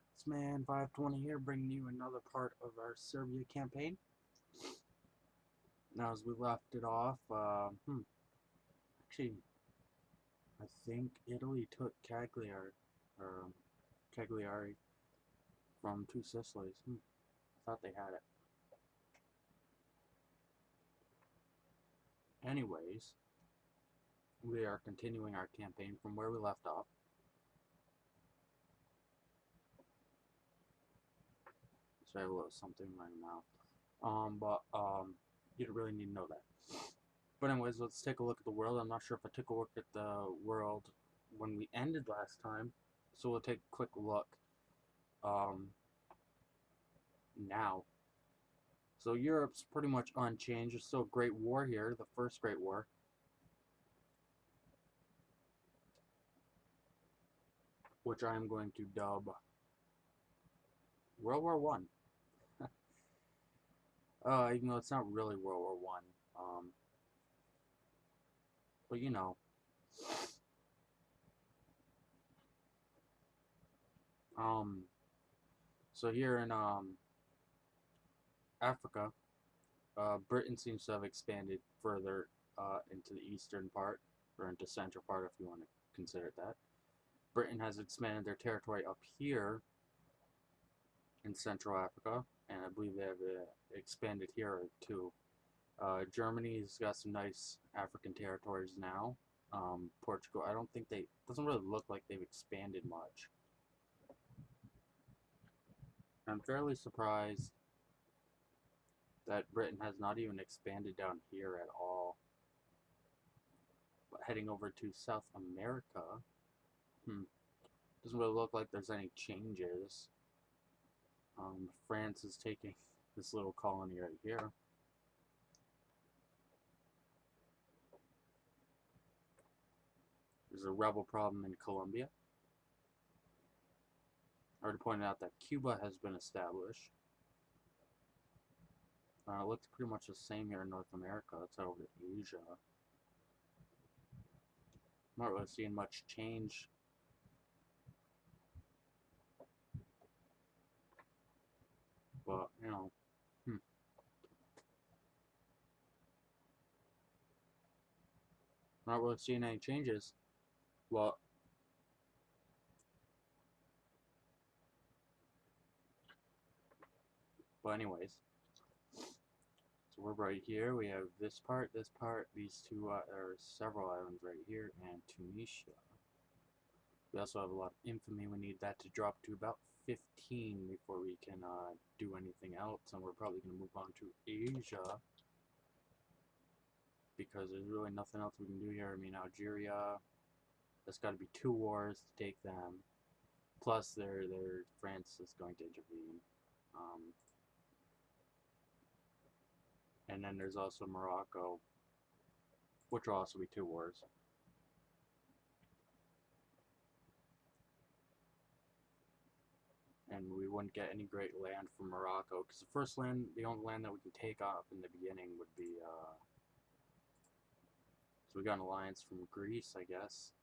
Marksman 520 here, bringing you another part of our Serbia campaign. Now, as we left it off, actually, I think Italy took Cagliari from Two Sicilies. I thought they had it. Anyways, we are continuing our campaign from where we left off. So I have a little something in my mouth. You don't really need to know that. But anyways, let's take a look at the world. I'm not sure if I took a look at the world when we ended last time, so we'll take a quick look now. So Europe's pretty much unchanged. There's still a Great War here, the first Great War. Which I am going to dub World War One. Even though it's not really World War One. But you know. So here in Africa, Britain seems to have expanded further into the eastern part, or into central part if you want to consider it that. Britain has expanded their territory up here in Central Africa, and I believe they have expanded here too. Germany's got some nice African territories now. Portugal, I don't think doesn't really look like they've expanded much. I'm fairly surprised that Britain has not even expanded down here at all. But heading over to South America, doesn't really look like there's any changes. France is taking this little colony right here. There's a rebel problem in Colombia. I already pointed out that Cuba has been established. It looks pretty much the same here in North America. Let's head over to Asia. I'm not really seeing much change. But, you know, not really seeing any changes. Well, but anyways, so we're right here. We have this part, these two, or several islands right here, and Tunisia. We also have a lot of infamy. We need that to drop to about 15 before we can do anything else, and we're probably going to move on to Asia because there's really nothing else we can do here. I mean, Algeria, there's got to be 2 wars to take them. Plus, France is going to intervene. And then there's also Morocco, which will also be 2 wars. And we wouldn't get any great land from Morocco, because the only land that we can take off in the beginning would be, so we got an alliance from Greece, I guess.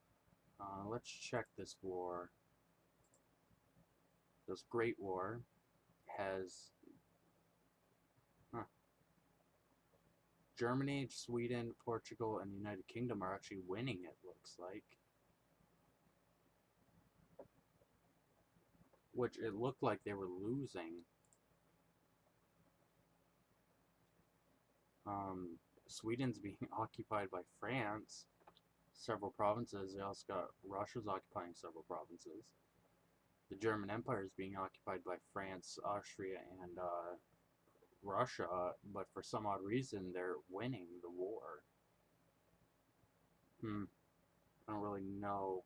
Let's check this war. This Great War has Germany, Sweden, Portugal, and the United Kingdom are actually winning, it looks like. Which it looked like they were losing. Sweden's being occupied by France, several provinces. They also got Russia's occupying several provinces. The German Empire is being occupied by France, Austria, and Russia, but for some odd reason they're winning the war. I don't really know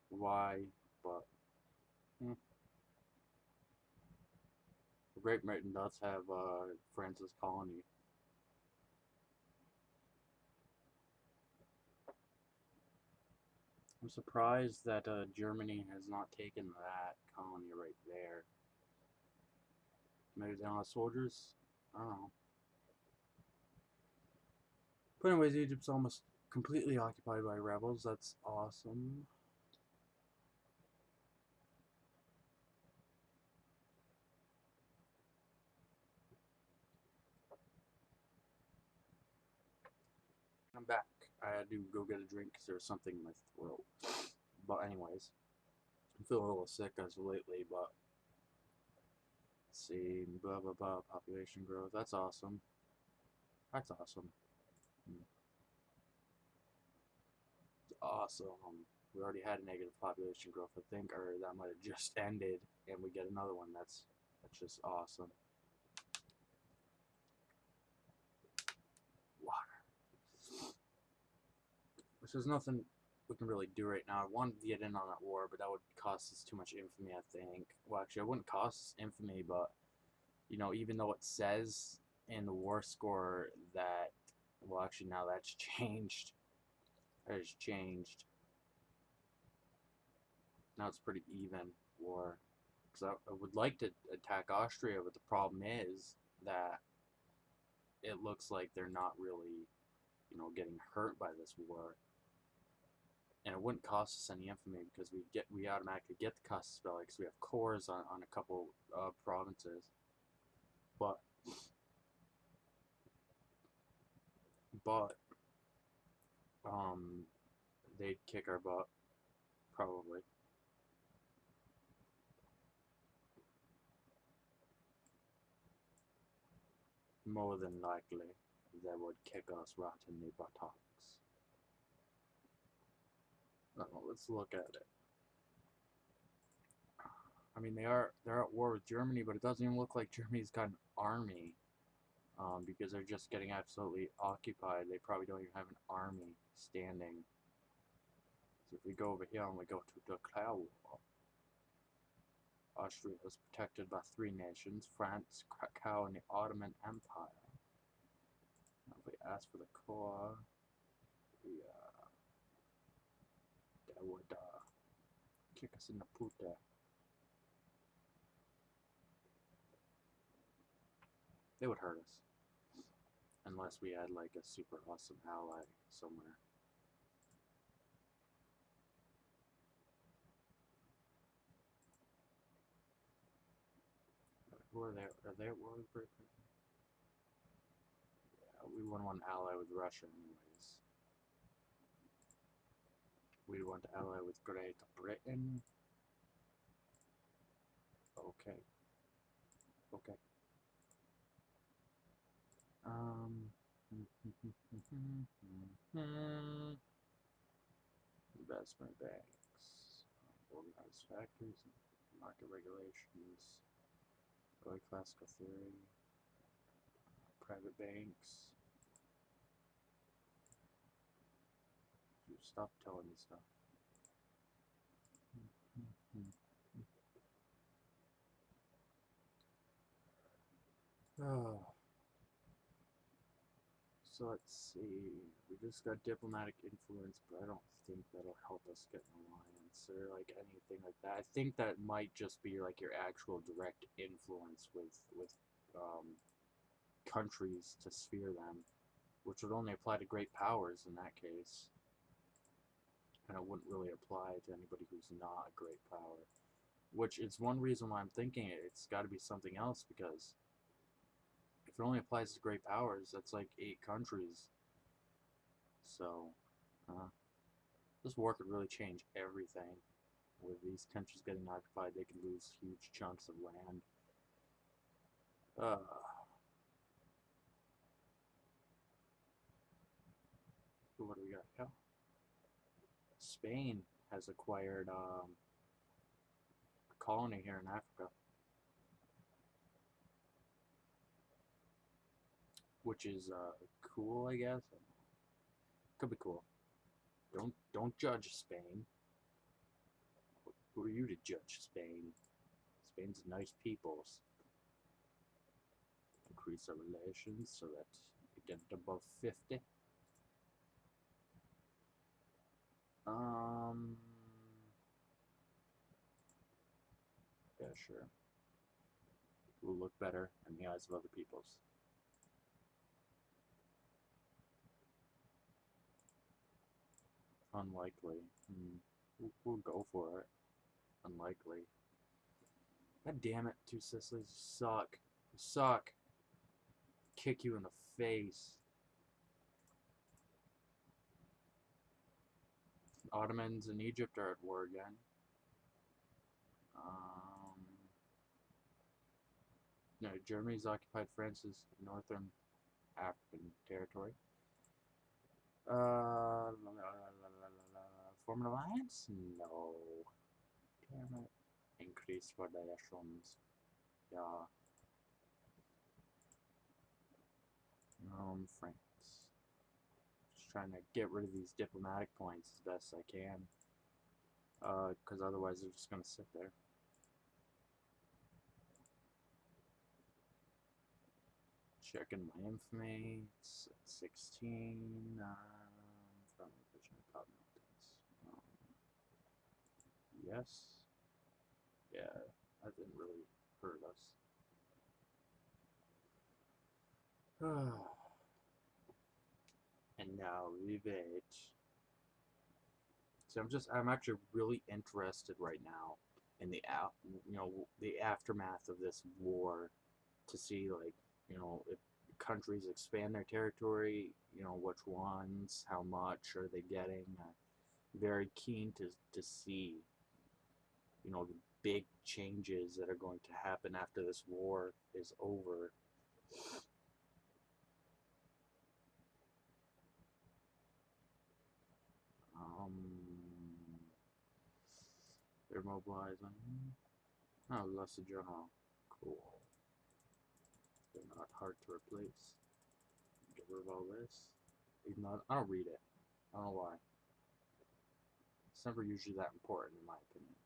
why, but Great Britain does have France's colony. I'm surprised that Germany has not taken that colony right there. Maybe they don't have soldiers? I don't know. But anyways, Egypt's almost completely occupied by rebels. That's awesome. I'm back. I had to go get a drink because there was something in my throat. But anyways, I'm feeling a little sick as of lately, but let's see, blah blah blah, population growth. That's awesome. That's awesome. It's awesome. We already had a negative population growth, I think, or that might have just ended, and we get another one. That's just awesome. Water. Which there's nothing we can really do right now. I wanted to get in on that war, but that would cost us too much infamy, I think. Well, actually, it wouldn't cost us infamy, but, you know, even though it says in the war score that, well, actually, now that's changed. That has changed. Now it's pretty even war. Because I would like to attack Austria, but the problem is that it looks like they're not really, you know, getting hurt by this war. And it wouldn't cost us any infamy because we automatically get the Casus Belli because we have cores on a couple provinces. But they'd kick our butt probably. More than likely, they would kick us right in the buttocks. Let's look at it. I mean, they're at war with Germany, but it doesn't even look like Germany's got an army, because they're just getting absolutely occupied. They probably don't even have an army standing. So if we go over here and we go to declare war, Austria is protected by 3 nations: France, Krakow, and the Ottoman Empire. Now if we ask for the core, that would kick us in the puta. They would hurt us. Unless we had like a super awesome ally somewhere. Who are they? Are they at war with Britain? Yeah, we wouldn't want to ally with Russia anyways. We'd want to ally with Great Britain. Okay. Okay. Investment banks, organized factories, market regulations, early classical theory, private banks. Stop telling me stuff. Oh. So let's see. We just got diplomatic influence, but I don't think that'll help us get an alliance or like anything like that. I think that might just be like your actual direct influence with countries to sphere them, which would only apply to great powers in that case. And it wouldn't really apply to anybody who's not a great power. Which is one reason why I'm thinking it's got to be something else, because if it only applies to great powers, that's like 8 countries. So, this war could really change everything. With these countries getting occupied, they could lose huge chunks of land. What do we got? Yeah. Spain has acquired a colony here in Africa, which is cool, I guess. Could be cool. Don't judge Spain. Who are you to judge Spain? Spain's nice peoples. Increase our relations so that we get above 50. Yeah, sure. We'll look better in the eyes of other peoples. Unlikely. We'll go for it. Unlikely. God damn it, 2 Sicilies. You suck. You suck. Kick you in the face. Ottomans and Egypt are at war again. Um, no, Germany's occupied France's northern African territory. Form an alliance? No. Damn it. Increase relations. Yeah. France. Just trying to get rid of these diplomatic points as best I can. Because otherwise they're just going to sit there. Checking my infamy. It's at 16. From Vision Pub Mountains. Yes. Yeah, that didn't really hurt us. And now leave it. So I'm actually really interested right now in the aftermath of this war, to see, like, if countries expand their territory, which ones, how much are they getting. Very keen to see, the big changes that are going to happen after this war is over. They're mobilizing. Oh, lost a general. Cool. They're not hard to replace. Get rid of all this. Even though I don't read it. I don't know why. It's never usually that important in my opinion.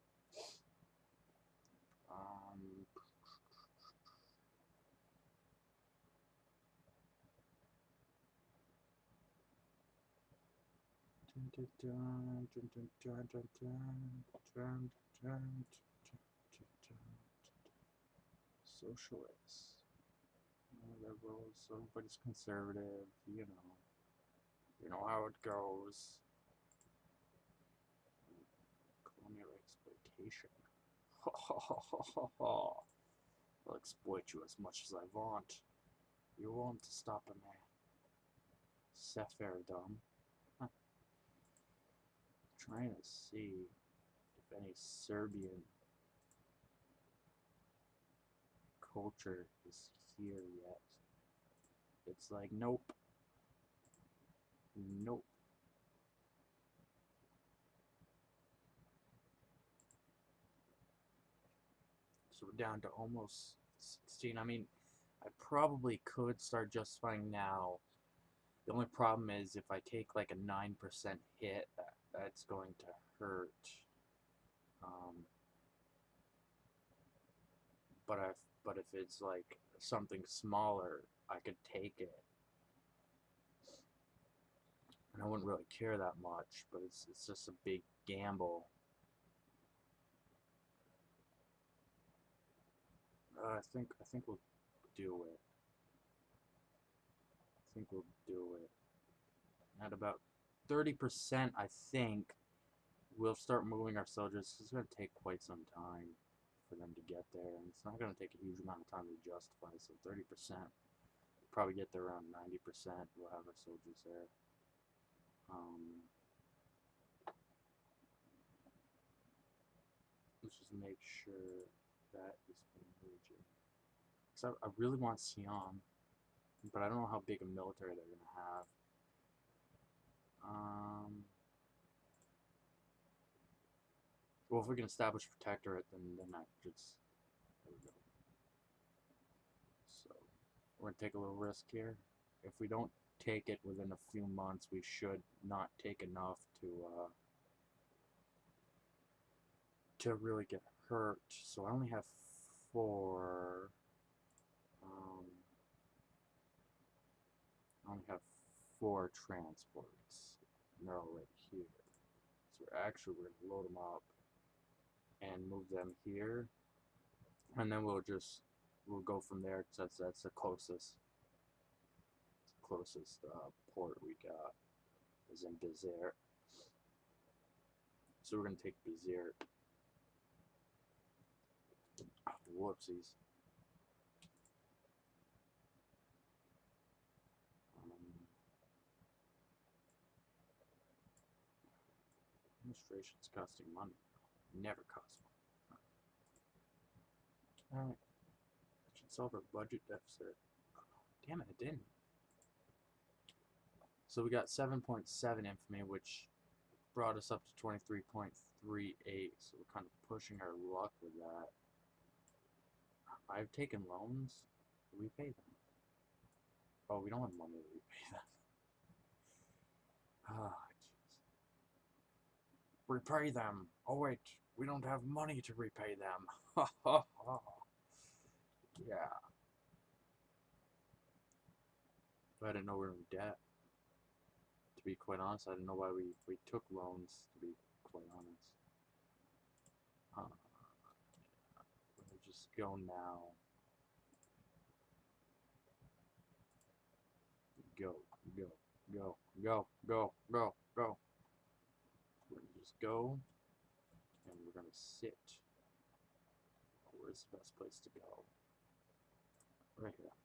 Socialists. Liberals, so everybody's conservative, You know how it goes. Colonial exploitation. I'll exploit you as much as I want. You won't stop me. Seferdom. Huh. Trying to see if any Serbian culture is here yet. It's like, nope. Nope. So we're down to almost 16. I mean, I probably could start justifying now. The only problem is if I take like a 9% hit, that's going to hurt. But if it's like something smaller, I could take it. And I wouldn't really care that much, but it's just a big gamble. I think we'll do it. I think we'll do it. At about 30%, I think we'll start moving our soldiers. It's going to take quite some time for them to get there, and it's not going to take a huge amount of time to justify. So 30%, probably get there around 90%. We'll have our soldiers there. Let's just make sure that is in the region. So I really want Siam, but I don't know how big a military they're going to have. Well, if we can establish protectorate, then that just, there we go. So we're going to take a little risk here. If we don't take it within a few months, we should not take enough to really get hurt. So I only have 4. I only have 4 transports, and they're already here. So we're going to load them up and move them here, and then we'll go from there, because that's the closest port we got is in Bizerte. So we're going to take Bizerte. Whoopsies. Administration's costing money. Never costs money. Alright. That should solve our budget deficit. Damn it, it didn't. So we got 7.7 infamy, which brought us up to 23.38. So we're kind of pushing our luck with that. I've taken loans. Do we pay them? Oh, we don't have money to repay them. Ah, jeez. Repay them. Oh wait, we don't have money to repay them. Ha ha ha. Yeah. But I didn't know we were in debt. To be quite honest, I didn't know why we took loans, to be quite honest. We'll just go now. Go, go, go, go, go, go, go. We're gonna just go, and we're gonna sit. Where's the best place to go? Right here.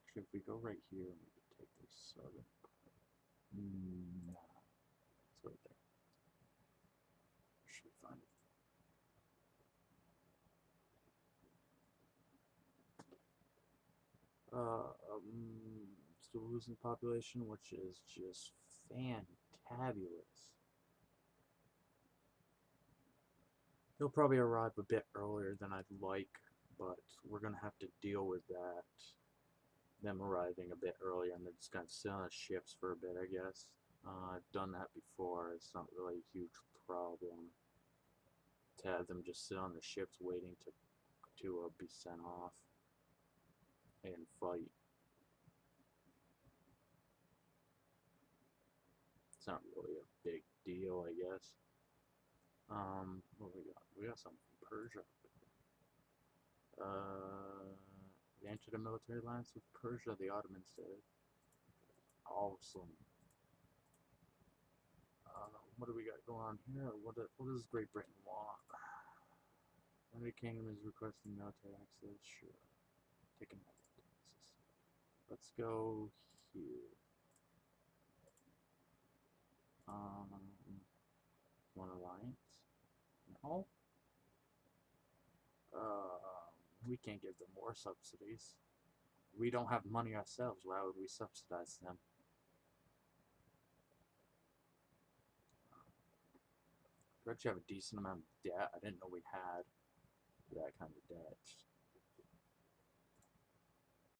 Actually, if we go right here, we could take this southern part. Nah. It's right there. Should we find it? Still losing population, which is just fantabulous. He'll probably arrive a bit earlier than I'd like, but we're gonna have to deal with that. Them arriving a bit earlier, and they're just gonna sit on the ships for a bit, I guess. I've done that before. It's not really a huge problem to have them just sit on the ships waiting to be sent off and fight. It's not really a big deal, I guess. What we got? We got something from Persia. We entered a military alliance with Persia, the Ottomans did. Awesome. What do we got going on here? What does Great Britain want? The United Kingdom is requesting military access. Sure. Taking taxes. Let's go here. One alliance? No. We can't give them more subsidies. We don't have money ourselves. Why would we subsidize them? We actually have a decent amount of debt. I didn't know we had that kind of debt.